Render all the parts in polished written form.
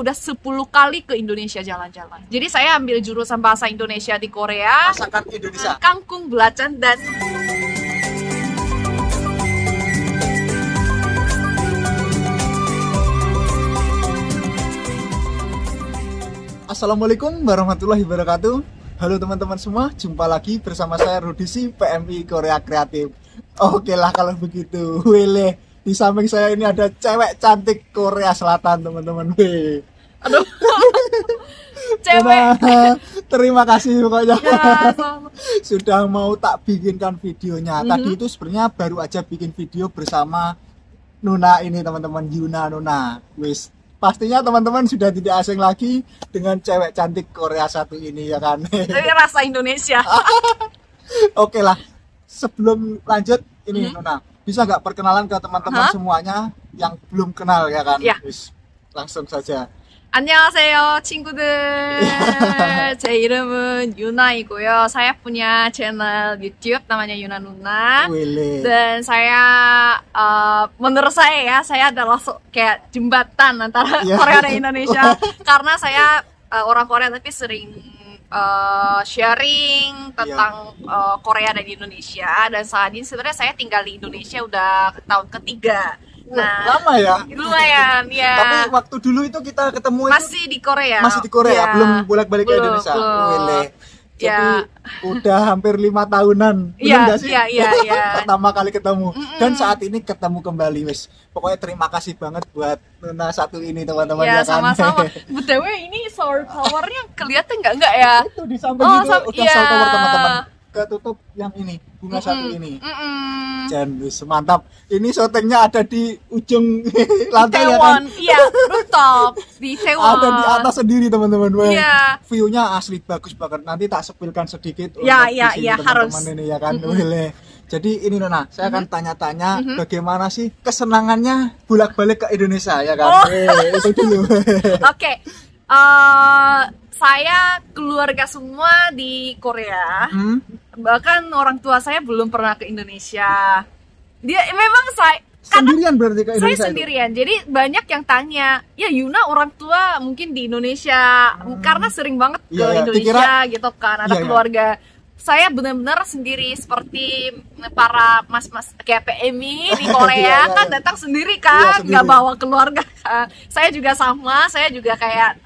udah 10 kali ke Indonesia jalan-jalan. Jadi saya ambil jurusan bahasa Indonesia di Korea. Masakan Indonesia. Kangkung belacan dan Assalamualaikum warahmatullahi wabarakatuh. Halo teman-teman semua, jumpa lagi bersama saya Rudisi PMI Korea Kreatif. Oke lah kalau begitu. Wele, di samping saya ini ada cewek cantik Korea Selatan, teman-teman. aduh. Cewek. Nah, terima kasih pokoknya Ya, sudah mau tak bikinkan videonya. Tadi itu sebenarnya baru aja bikin video bersama Nuna ini, teman-teman, Yuna Nuna. Wis, pastinya teman-teman sudah tidak asing lagi dengan cewek cantik Korea satu ini, ya kan? Dari rasa Indonesia. Oke lah, sebelum lanjut ini Nuna, bisa nggak perkenalan ke teman-teman semuanya yang belum kenal, ya kan? Ya. Wis, langsung saja. 안녕하세요, 친구들. 제 이름은 유나이고요. saya punya channel YouTube namanya Yuna Nuna. Wele. Dan saya, menurut saya adalah kayak jembatan antara Korea dan Indonesia. Karena saya orang Korea tapi sering sharing tentang Korea dan Indonesia. Dan saat ini sebenarnya saya tinggal di Indonesia udah tahun ketiga. Nah, lama ya? Lumayan, ya. Tapi waktu dulu itu kita ketemu masih di Korea. Masih di Korea, ya. belum bolak-balik ke Indonesia. Wele. Jadi udah hampir 5 tahunan. Iya, sih? Iya. Pertama kali ketemu. Dan saat ini ketemu kembali, wis. Pokoknya terima kasih banget buat Nuna satu ini, teman-teman, Ya, ya kan. sama-sama. BTW ini solar powernya kelihatan nggak ya? Itu di samping itu udah solar power, teman-teman. Ketutup yang ini, bunga satu ini. Dan wis, mantap. Ini syutingnya ada di ujung lantai, ya kan? Iya, rooftop di Itaewon. Ada di atas sendiri, teman-teman. Iya. View-nya asli bagus banget. Nanti tak sepilkan sedikit Ya, untuk iya, di sini, iya, teman-teman, harus. ini, ya kan. Jadi ini Nona, saya akan tanya-tanya bagaimana sih kesenangannya bolak-balik ke Indonesia, ya kan? Itu dulu. Oke. Saya keluarga semua di Korea. Bahkan orang tua saya belum pernah ke Indonesia. Dia memang Sendirian berarti ke Indonesia? Saya sendirian. Jadi banyak yang tanya, ya Yuna orang tua mungkin di Indonesia karena sering banget ke Indonesia gitu kan. Ada keluarga. Saya benar-benar sendiri seperti para mas-mas kayak PMI di Korea kan datang sendiri kan, nggak bawa keluarga kan. Saya juga sama, saya juga kayak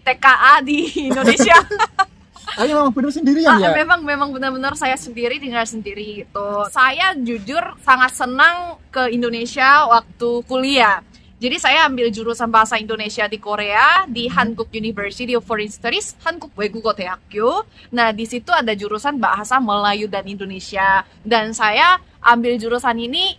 TKA di Indonesia. Memang benar sendirian ya? Memang benar-benar saya sendiri, tinggal sendiri gitu. Saya jujur sangat senang ke Indonesia waktu kuliah. Jadi saya ambil jurusan bahasa Indonesia di Korea di Hankuk University of Foreign Studies, Hankuk Waegugo Daehakkyo. Nah, di situ ada jurusan bahasa Melayu dan Indonesia. Dan saya ambil jurusan ini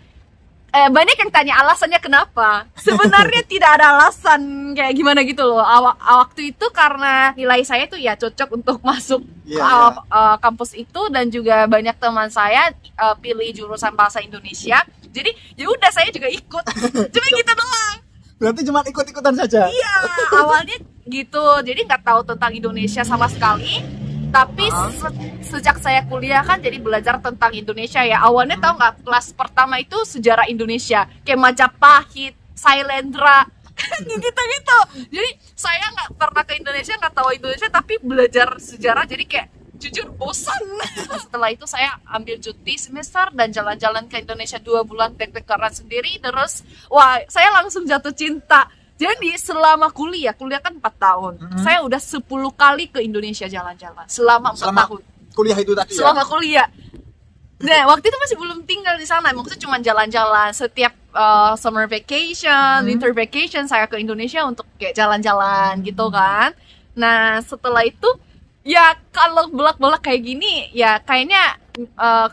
banyak yang tanya alasannya kenapa. Sebenarnya tidak ada alasan kayak gimana gitu loh. Waktu itu karena nilai saya tuh ya cocok untuk masuk kampus itu, dan juga banyak teman saya pilih jurusan bahasa Indonesia. Jadi ya udah saya juga ikut. Cuma gitu doang. Berarti cuma ikut-ikutan saja? Iya, awalnya gitu. Jadi nggak tahu tentang Indonesia sama sekali. Tapi sejak saya kuliah kan jadi belajar tentang Indonesia ya. Awalnya tahu nggak, kelas pertama itu sejarah Indonesia, kayak Majapahit, Sailendra, gitu-gitu. Jadi saya nggak pernah ke Indonesia, nggak tahu Indonesia, tapi belajar sejarah jadi kayak jujur bosan. Setelah itu saya ambil cuti semester dan jalan-jalan ke Indonesia 2 bulan backpackeran sendiri. Terus saya langsung jatuh cinta. Jadi selama kuliah kan 4 tahun, saya udah 10 kali ke Indonesia jalan-jalan selama 4 tahun. Kuliah itu tadi selama kuliah. Nah, waktu itu masih belum tinggal di sana, maksudnya cuma jalan-jalan. Setiap summer vacation, winter vacation saya ke Indonesia untuk kayak jalan-jalan gitu kan. Nah, setelah itu ya kalau bolak-balik kayak gini ya kayaknya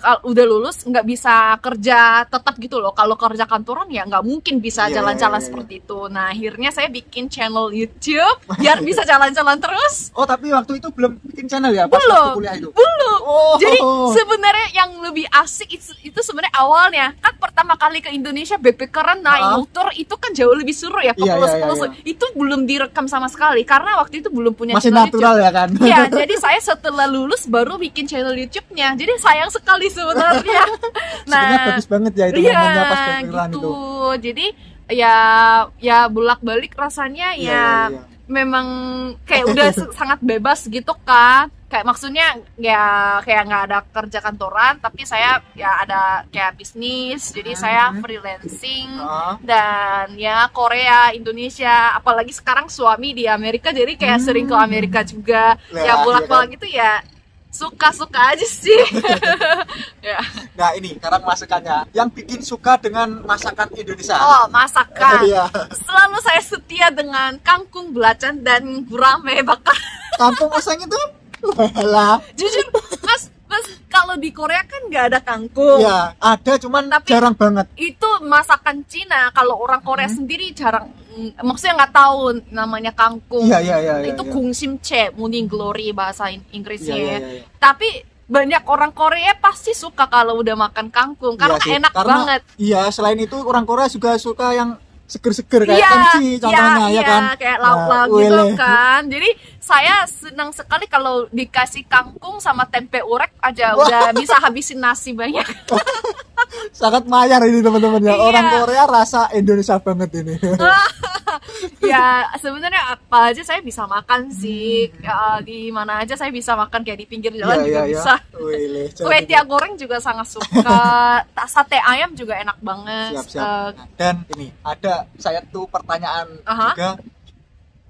kalau udah lulus nggak bisa kerja tetap gitu loh. Kalau kerja kantoran ya nggak mungkin bisa jalan-jalan seperti itu. Nah, akhirnya saya bikin channel YouTube biar bisa jalan-jalan terus. Oh, tapi waktu itu belum bikin channel ya? Pas waktu kuliah itu? Belum. Jadi sebenarnya yang lebih asik itu sebenarnya awalnya kan pertama kali ke Indonesia backpackeran naik motor itu kan jauh lebih seru ya. Itu belum direkam sama sekali karena waktu itu belum punya masih channel natural YouTube. Ya kan? Iya, jadi saya setelah lulus baru bikin channel YouTube-nya. Jadi sayang sekali sebenarnya. Sebenarnya bagus banget ya itu momennya pas backpackeran gitu. itu. Jadi ya bolak-balik rasanya ya. Memang kayak udah sangat bebas gitu kan, kayak maksudnya ya kayak nggak ada kerja kantoran, tapi saya ya ada kayak bisnis, jadi saya freelancing dan ya Korea, Indonesia, apalagi sekarang suami di Amerika, jadi kayak sering ke Amerika juga, ya bolak-balik gitu ya. Suka-suka aja sih. Ya. Nah ini sekarang masakannya yang bikin suka dengan masakan Indonesia. Oh, masakan. Iya. Selalu saya setia dengan kangkung belacan dan gurame bakar. Kangkung oseng itu lah. Jujur, mas kalau di Korea kan nggak ada kangkung. Ya, ada cuman tapi jarang banget. Itu masakan Cina. Kalau orang Korea sendiri jarang, maksudnya nggak tahu namanya kangkung. Iya. Itu gungsimche, morning glory bahasa Inggrisnya. Iya. Tapi banyak orang Korea pasti suka kalau udah makan kangkung karena enak banget. Iya, selain itu orang Korea juga suka yang seger-seger kayak kimchi contohnya ya kan. Kayak lauk-lauk gitu kan. Jadi saya senang sekali kalau dikasih kangkung sama tempe orek aja udah bisa habisin nasi banyak. Sangat mayar ini teman-teman ya. Orang Korea rasa Indonesia banget ini. Ya sebenarnya apa aja saya bisa makan sih. Ya, di mana aja saya bisa makan, kayak di pinggir jalan juga bisa. Kue tiaw goreng juga sangat suka. Sate ayam juga enak banget. Siap. Dan ini ada saya tuh pertanyaan juga.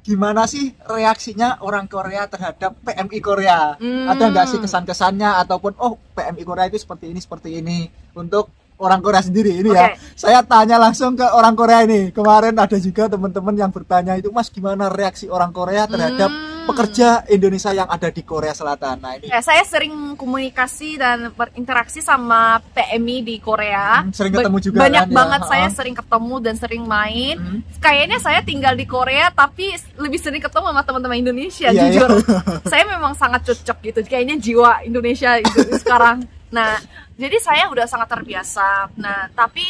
Gimana sih reaksinya orang Korea terhadap PMI Korea? Ada nggak sih kesan-kesannya ataupun PMI Korea itu seperti ini untuk orang Korea sendiri ini ya. Saya tanya langsung ke orang Korea ini. Kemarin ada juga teman-teman yang bertanya itu, Mas, gimana reaksi orang Korea terhadap pekerja Indonesia yang ada di Korea Selatan? Nah, ini. Saya sering komunikasi dan berinteraksi sama PMI di Korea. Sering ketemu juga banyak kan, banget saya sering ketemu dan sering main. Kayaknya saya tinggal di Korea tapi lebih sering ketemu sama teman-teman Indonesia, jujur. Saya memang sangat cocok gitu. Kayaknya jiwa Indonesia itu sekarang. Nah, jadi saya udah sangat terbiasa. Nah, tapi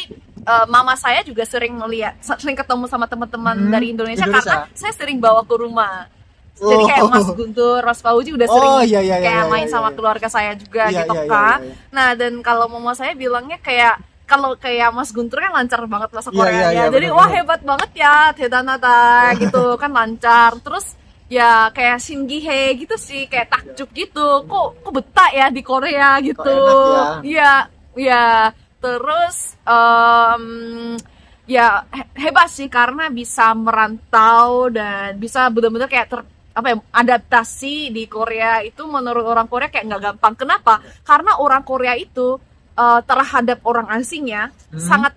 mama saya juga sering ketemu sama teman-teman dari Indonesia karena saya sering bawa ke rumah. Jadi kayak Mas Guntur, Mas Fauji udah sering kayak main sama keluarga saya juga gitu kan. Nah, dan kalau mama saya bilangnya kalau kayak Mas Guntur kan lancar banget bahasa Korea ya. Jadi wah hebat banget ya, 대단하다 gitu kan, lancar. Terus ya kayak Shingihe gitu sih, kayak takjub gitu, kok betah ya di Korea gitu. Iya. Terus ya hebat sih karena bisa merantau dan bisa benar-benar kayak adaptasi di Korea itu. Menurut orang Korea kayak nggak gampang. Kenapa? Karena orang Korea itu terhadap orang asingnya sangat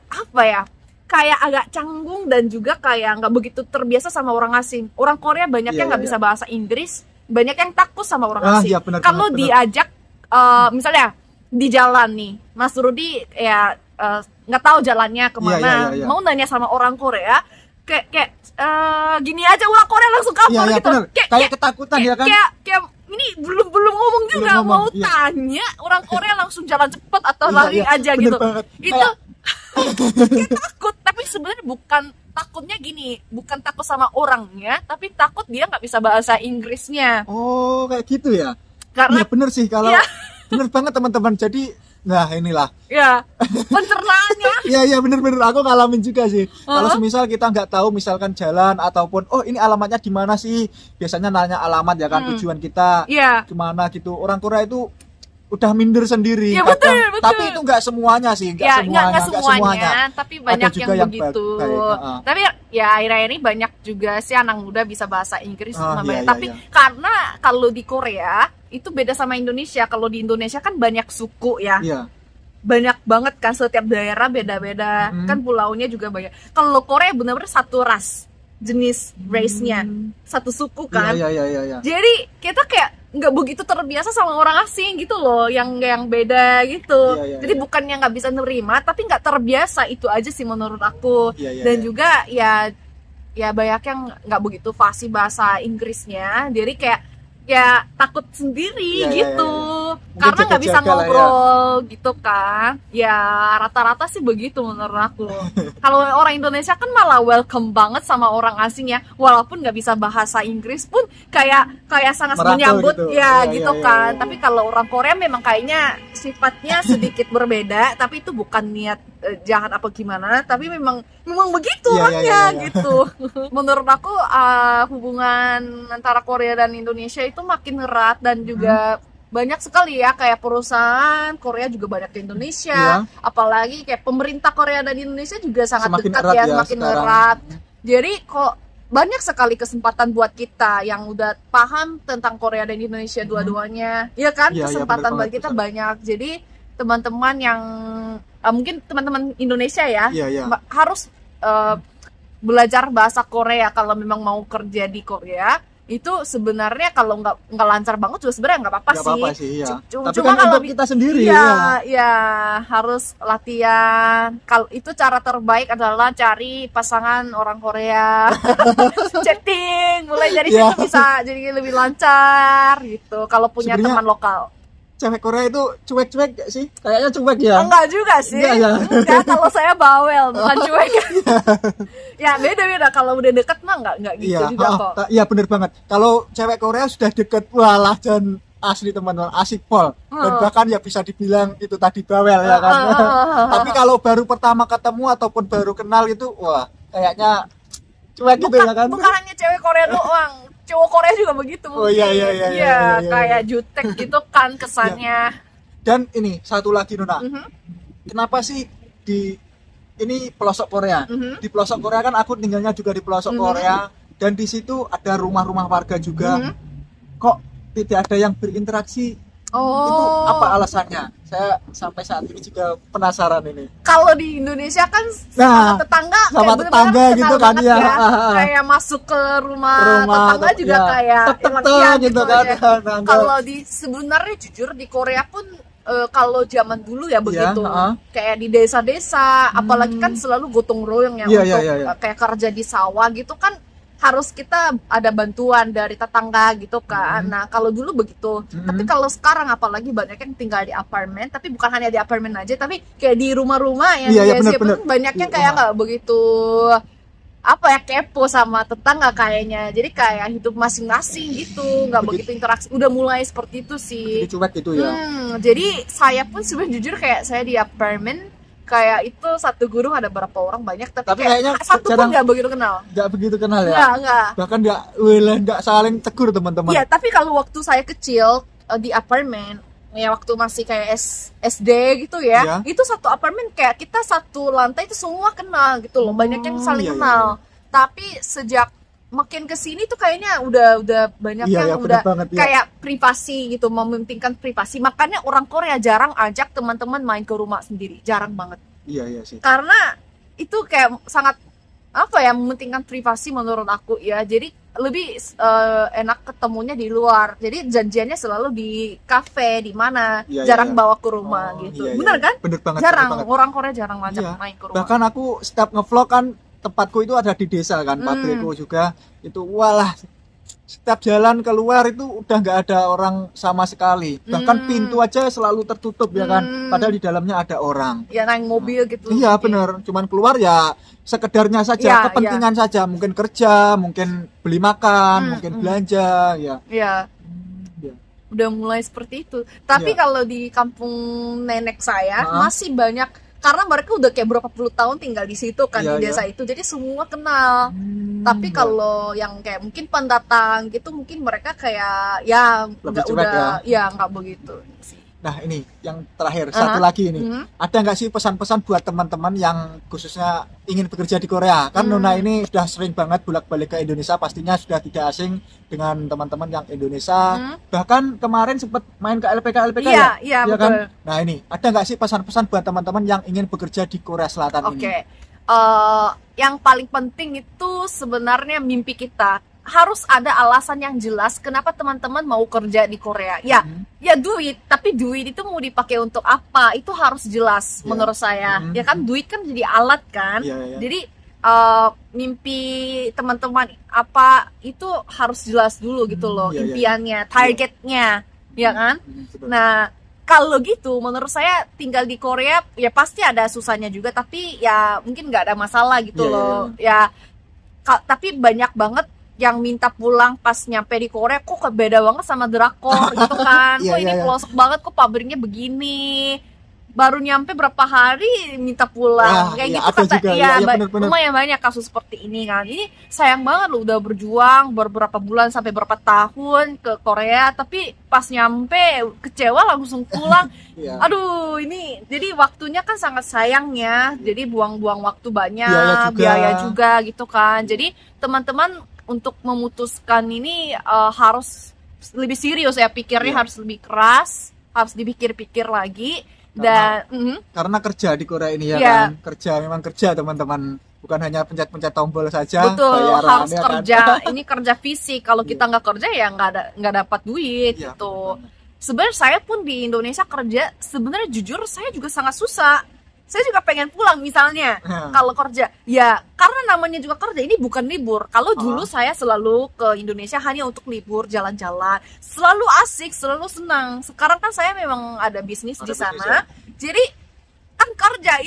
kayak agak canggung dan juga kayak nggak begitu terbiasa sama orang asing. Orang Korea banyak yang nggak bisa bahasa Inggris, banyak yang takut sama orang asing. Kalau diajak misalnya di jalan nih, Mas Rudi ya nggak tahu jalannya kemana, mau nanya sama orang Korea, kayak gini aja orang Korea langsung kabur gitu. Kayak ketakutan ya kan? Kayak ini belum ngomong juga mau tanya, orang Korea langsung jalan cepet atau lari aja gitu. Itu kayak takut, tapi sebenarnya bukan takutnya gini, bukan takut sama orangnya, tapi takut dia nggak bisa bahasa Inggrisnya. Oh, kayak gitu ya? Karena bener sih kalau bener banget teman-teman. Jadi nah inilah pencernaannya. Iya bener aku ngalamin juga sih. Kalau semisal kita nggak tahu misalkan jalan ataupun ini alamatnya di mana sih, biasanya nanya alamat ya kan, tujuan kita kemana gitu. Orang Korea itu udah minder sendiri. Ya, betul. Tapi itu nggak semuanya sih, nggak semuanya. Tapi banyak yang begitu. Tapi ya akhir-akhir ini banyak juga sih anak muda bisa bahasa Inggris. Tapi karena kalau di Korea itu beda sama Indonesia. Kalau di Indonesia kan banyak suku ya. Banyak banget kan, setiap daerah beda-beda. Kan pulaunya juga banyak. Kalau Korea benar-benar satu ras, jenis race-nya, satu suku kan. Jadi kita kayak nggak begitu terbiasa sama orang asing gitu loh, yang beda gitu. Jadi bukannya nggak bisa nerima, tapi nggak terbiasa, itu aja sih menurut aku. Dan juga ya banyak yang nggak begitu fasih bahasa Inggrisnya, jadi kayak takut sendiri gitu. Karena nggak bisa ngobrol gitu kan. Ya rata-rata sih begitu menurut aku. Kalau orang Indonesia kan malah welcome banget sama orang asing ya, walaupun nggak bisa bahasa Inggris pun kayak sangat menyambut gitu kan. Tapi kalau orang Korea memang kayaknya sifatnya sedikit berbeda, tapi itu bukan niat jahat apa gimana, tapi memang begitu orangnya gitu. Menurut aku hubungan antara Korea dan Indonesia itu makin erat dan juga banyak sekali ya, kayak perusahaan Korea juga banyak ke Indonesia, apalagi kayak pemerintah Korea dan Indonesia juga sangat semakin dekat erat ya, ya semakin sekarang. erat. Jadi kok banyak sekali kesempatan buat kita yang udah paham tentang Korea dan Indonesia dua-duanya, ya kan? Kesempatan buat kita banyak. Jadi teman-teman yang mungkin teman-teman Indonesia ya, harus belajar bahasa Korea kalau memang mau kerja di Korea. Itu sebenarnya kalau nggak lancar banget juga sebenarnya nggak apa-apa sih. Tapi cuma kan untuk kita sendiri ya harus latihan. Kalau itu cara terbaik adalah cari pasangan orang Korea, chatting, mulai dari situ bisa jadi lebih lancar gitu. Kalau punya teman lokal. Cewek Korea itu cuek-cuek gak sih? Kayaknya cuek ya? Enggak juga sih. Enggak, kalau saya bawel, bukan cuek. Ya beda-beda, kalau udah deket mah enggak gitu juga kok. Iya bener banget. Kalau cewek Korea sudah deket, walah dan asli teman-teman, asik pol. Dan bahkan ya bisa dibilang itu tadi bawel ya kan. Tapi kalau baru pertama ketemu ataupun baru kenal itu, wah kayaknya cuek gitu ya kan. Bukan hanya cewek Korea doang, cowok Korea juga begitu. Iya, kayak jutek gitu kan kesannya. Dan ini satu lagi Nona, kenapa sih ini pelosok Korea? Di pelosok Korea kan aku tinggalnya juga di pelosok Korea, dan di situ ada rumah-rumah warga juga. Kok tidak ada yang berinteraksi? Itu apa alasannya? Saya sampai saat ini juga penasaran ini. Kalau di Indonesia kan sama tetangga gitu kan ya. Kayak masuk ke rumah tetangga juga kayak gitu kan. Kalau sebenarnya jujur di Korea pun kalau zaman dulu ya begitu. Kayak di desa-desa, apalagi kan selalu gotong royong ya untuk kayak kerja di sawah gitu kan. Harus kita ada bantuan dari tetangga gitu kan. Nah kalau dulu begitu, tapi kalau sekarang apalagi banyak yang tinggal di apartemen, tapi bukan hanya di apartemen aja, tapi kayak di rumah-rumah yang biasa pun banyak yang kayak nggak begitu kepo sama tetangga kayaknya. Jadi kayak hidup masing-masing gitu, nggak begitu interaksi. Udah mulai seperti itu sih. Jadi cuek gitu ya. Jadi saya pun sebenarnya jujur kayak saya di apartemen. Kayak itu satu guru ada berapa orang banyak, tapi kayaknya satu pun nggak begitu kenal. Nggak begitu kenal ya? Nggak. Bahkan nggak saling tegur teman-teman. Iya, tapi kalau waktu saya kecil di apartemen, ya waktu masih kayak SD gitu ya, itu satu apartemen kayak kita satu lantai itu semua kenal gitu loh, banyak yang saling kenal. Tapi sejak makin kesini tuh kayaknya udah banyak yang udah kayak privasi gitu, mementingkan privasi. Makanya orang Korea jarang ajak teman-teman main ke rumah sendiri, jarang banget. Iya sih. Karena itu kayak sangat mementingkan privasi menurut aku ya. Jadi lebih enak ketemunya di luar. Jadi janjiannya selalu di kafe di mana, jarang bawa ke rumah gitu. Bener kan? Bener banget. Jarang, orang Korea jarang ngajak main ke rumah. Bahkan aku setiap ngevlog kan, tempatku itu ada di desa kan, pabrikku juga itu, walah setiap jalan keluar itu udah nggak ada orang sama sekali, bahkan pintu aja selalu tertutup ya kan, padahal di dalamnya ada orang ya, naik mobil gitu. Iya bener, cuman keluar ya sekedarnya saja, kepentingan saja, mungkin kerja, mungkin beli makan, mungkin belanja ya. Udah mulai seperti itu. Tapi kalau di kampung nenek saya masih banyak, karena mereka udah kayak berapa puluh tahun tinggal di situ kan, di desa itu, jadi semua kenal. Tapi kalau yang kayak mungkin pendatang gitu, mungkin mereka kayak nggak begitu sih. Nah ini yang terakhir, satu lagi ini, ada nggak sih pesan-pesan buat teman-teman yang khususnya ingin bekerja di Korea? Kan Nona ini sudah sering banget bolak-balik ke Indonesia, pastinya sudah tidak asing dengan teman-teman yang Indonesia. Bahkan kemarin sempat main ke LPK ya kan? Nah ini, ada nggak sih pesan-pesan buat teman-teman yang ingin bekerja di Korea Selatan ini? Yang paling penting itu sebenarnya mimpi kita. Harus ada alasan yang jelas kenapa teman-teman mau kerja di Korea. Ya duit, tapi duit itu mau dipakai untuk apa? Itu harus jelas menurut saya. Ya kan, duit kan jadi alat kan. Jadi mimpi teman-teman apa itu harus jelas dulu gitu loh, impiannya, targetnya, ya kan? Nah, kalau gitu menurut saya tinggal di Korea ya pasti ada susahnya juga, tapi ya mungkin nggak ada masalah gitu loh. Ya tapi banyak banget yang minta pulang pas nyampe di Korea, kok beda banget sama drakor gitu kan. Kok ini pelosok banget, kok pabriknya begini, baru nyampe berapa hari minta pulang, kayak gitu kata. Lumayan banyak kasus seperti ini kan. Ini sayang banget loh, udah berjuang beberapa bulan sampai berapa tahun ke Korea, tapi pas nyampe kecewa langsung pulang. Aduh, ini jadi waktunya kan sangat sayang ya, jadi buang-buang waktu banyak, biaya juga gitu kan. Jadi teman-teman untuk memutuskan ini harus lebih serius ya, pikirnya harus lebih keras, harus dipikir-pikir lagi. Karena kerja di Korea ini kan, memang kerja teman-teman, bukan hanya pencet-pencet tombol saja. Betul, harus kerja. Ini kerja fisik. Kalau kita nggak kerja ya nggak dapat duit gitu. Sebenarnya saya pun di Indonesia kerja, sebenarnya jujur saya juga sangat susah. Saya juga pengen pulang misalnya kalau kerja. Ya karena namanya juga kerja, ini bukan libur. Kalau dulu saya selalu ke Indonesia hanya untuk libur, jalan-jalan, selalu asik, selalu senang. Sekarang kan saya memang ada bisnis di sana. Jadi kan kerja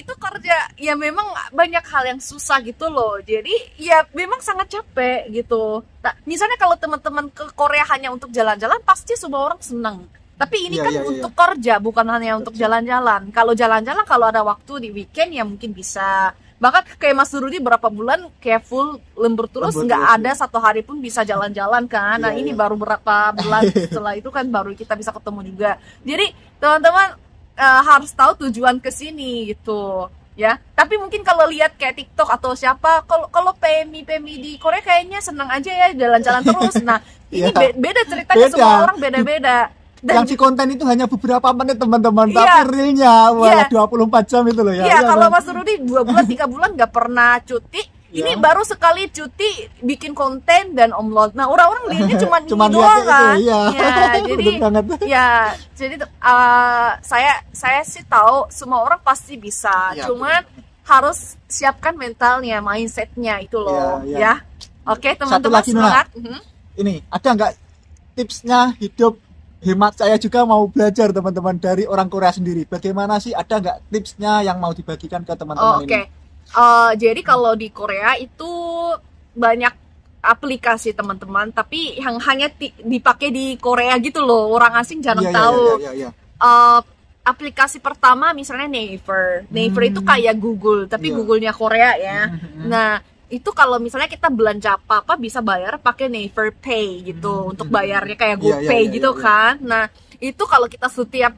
ya memang banyak hal yang susah gitu loh. Jadi ya memang sangat capek gitu. Nah, misalnya kalau teman-teman ke Korea hanya untuk jalan-jalan, pasti semua orang senang. Tapi ini kan untuk kerja, bukan hanya untuk jalan-jalan. Kalau jalan-jalan, kalau ada waktu di weekend ya mungkin bisa. Bahkan kayak Mas Rudi berapa bulan kayak full lembur terus, nggak ada satu hari pun bisa jalan-jalan kan. Nah ini baru berapa bulan setelah itu kan baru kita bisa ketemu juga. Jadi teman-teman harus tahu tujuan ke sini gitu ya. Tapi mungkin kalau lihat kayak TikTok atau siapa, kalau PMI di Korea kayaknya senang aja ya jalan-jalan terus. Nah ini beda ceritanya, semua orang beda-beda. Dan yang si konten itu hanya beberapa menit teman-teman, tapi realnya 24 jam itu loh ya. Iya, kalau Mas Rudi 2 bulan 3 bulan nggak pernah cuti. Ini baru sekali cuti bikin konten dan upload. Nah orang-orang lihatnya cuma ini doang kan. Jadi saya sih tahu semua orang pasti bisa. Cuman harus siapkan mentalnya, mindsetnya itu loh ya. Oke teman-teman, semangat. Ini ada nggak tipsnya hidup hemat? Saya juga mau belajar teman-teman dari orang Korea sendiri. Bagaimana sih, ada nggak tipsnya yang mau dibagikan ke teman-teman ini? Jadi kalau di Korea itu banyak aplikasi teman-teman, tapi yang hanya dipakai di Korea gitu loh, orang asing jarang tahu. Aplikasi pertama misalnya Naver. Naver itu kayak Google, tapi Google-nya Korea ya. Nah itu kalau misalnya kita belanja apa-apa bisa bayar pakai Naver Pay gitu, untuk bayarnya kayak GoPay gitu kan. Nah itu kalau kita setiap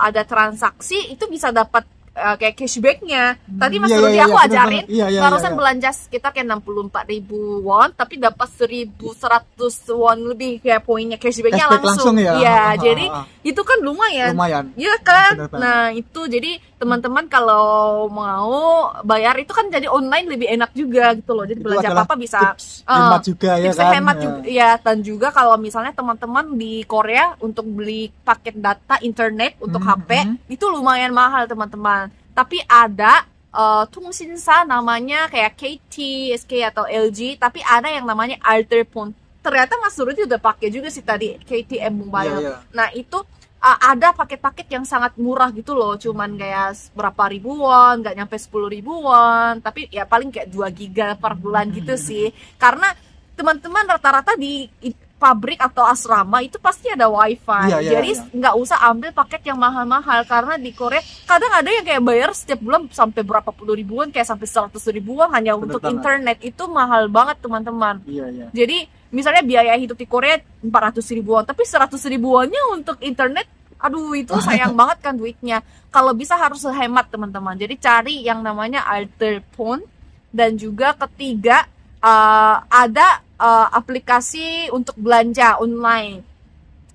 ada transaksi itu bisa dapat kayak cashbacknya. Tadi Mas Rudi aku ajarin, barusan belanja sekitar kayak 64.000 won, tapi dapat 1.100 won lebih kayak poinnya, cashbacknya langsung. Jadi itu kan lumayan. Iya kan. Nah itu jadi teman-teman kalau mau bayar itu kan jadi online lebih enak juga gitu loh. Jadi itu belanja apa-apa bisa hemat juga ya kan. Hemat juga ya. Dan juga kalau misalnya teman-teman di Korea untuk beli paket data internet untuk HP itu lumayan mahal teman-teman. Tapi ada 통신사 namanya kayak KT, SK atau LG, tapi ada yang namanya Alterphone. Ternyata Mas Rudi udah pakai juga sih tadi KTM Mobile. Nah itu ada paket-paket yang sangat murah gitu loh, cuman kayak berapa ribu won, nggak nyampe 10.000 won, tapi ya paling kayak 2 giga per bulan gitu sih. Karena teman-teman rata-rata di pabrik atau asrama itu pasti ada wifi, jadi nggak usah ambil paket yang mahal-mahal. Karena di Korea kadang ada yang kayak bayar setiap bulan sampai berapa puluh ribuan, kayak sampai 100 ribuan hanya untuk internet. Itu mahal banget teman-teman. Jadi misalnya biaya hidup di Korea 400 ribuan, tapi 100 ribuannya untuk internet, aduh itu sayang banget kan duitnya. Kalau bisa harus hemat teman-teman, jadi cari yang namanya Alterphone. Dan juga ketiga ada aplikasi untuk belanja online.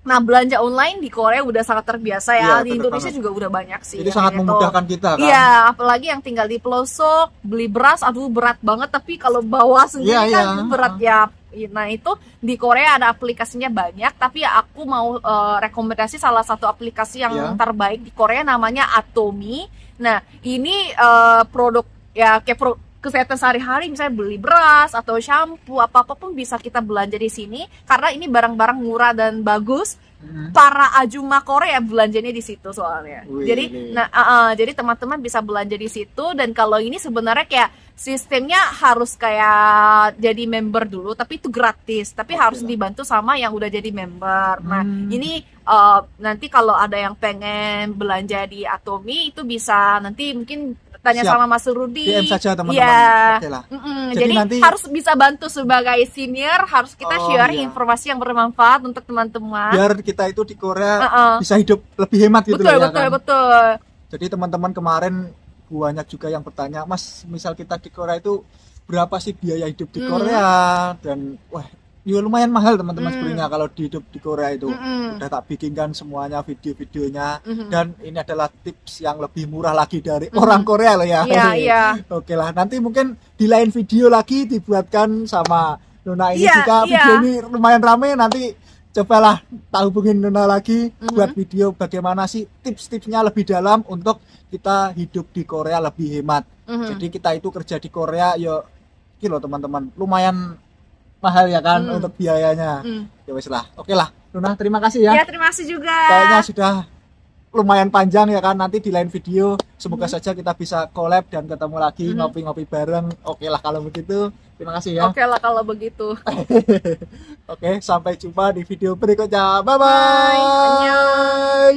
Nah belanja online di Korea udah sangat terbiasa ya, di Indonesia juga udah banyak sih. Itu sangat memudahkan kita kan. Iya, apalagi yang tinggal di pelosok, beli beras, aduh berat banget. Tapi kalau bawa sendiri kan berat ya. Nah itu di Korea ada aplikasinya banyak, tapi ya aku mau rekomendasi salah satu aplikasi yang terbaik di Korea, namanya Atomy. Nah ini produk ya kayak kesehatan sehari-hari, misalnya beli beras atau shampoo, apa-apa pun bisa kita belanja di sini karena ini barang-barang murah dan bagus. para ajuma Korea belanjanya di situ soalnya. Wih, jadi jadi teman-teman bisa belanja di situ. Dan kalau ini sebenarnya kayak sistemnya harus kayak jadi member dulu, tapi itu gratis, tapi harus dibantu sama yang udah jadi member. Nah ini nanti kalau ada yang pengen belanja di Atomy itu bisa nanti mungkin tanya sama Mas Rudi. DM saja teman-teman. Ya. Oke lah. Jadi nanti harus bisa bantu sebagai senior, harus kita share informasi yang bermanfaat untuk teman-teman. Biar kita itu di Korea bisa hidup lebih hemat gitu betul, ya betul, kan. Betul. Jadi teman-teman kemarin banyak juga yang bertanya, Mas, misal kita di Korea itu berapa sih biaya hidup di Korea? Dan wah, ya lumayan mahal teman-teman sebenarnya kalau hidup di Korea itu. Udah tak bikinkan semuanya video-videonya dan ini adalah tips yang lebih murah lagi dari orang Korea loh ya. Iya. Oke lah, nanti mungkin di lain video lagi dibuatkan sama Nuna ini juga. Video ini lumayan rame, nanti cobalah tak hubungin Nuna lagi buat video bagaimana sih tips-tipsnya lebih dalam untuk kita hidup di Korea lebih hemat. Jadi kita itu kerja di Korea ya gitu teman-teman, lumayan mahal ya kan untuk biayanya. Ya wes lah. Oke lah, Nuna terima kasih ya. Ya terima kasih juga. Kayaknya sudah lumayan panjang ya kan, nanti di lain video semoga saja kita bisa collab dan ketemu lagi ngopi-ngopi bareng. Oke lah kalau begitu. Terima kasih ya. Oke lah kalau begitu. Oke, sampai jumpa di video berikutnya. Bye bye. Annyeong.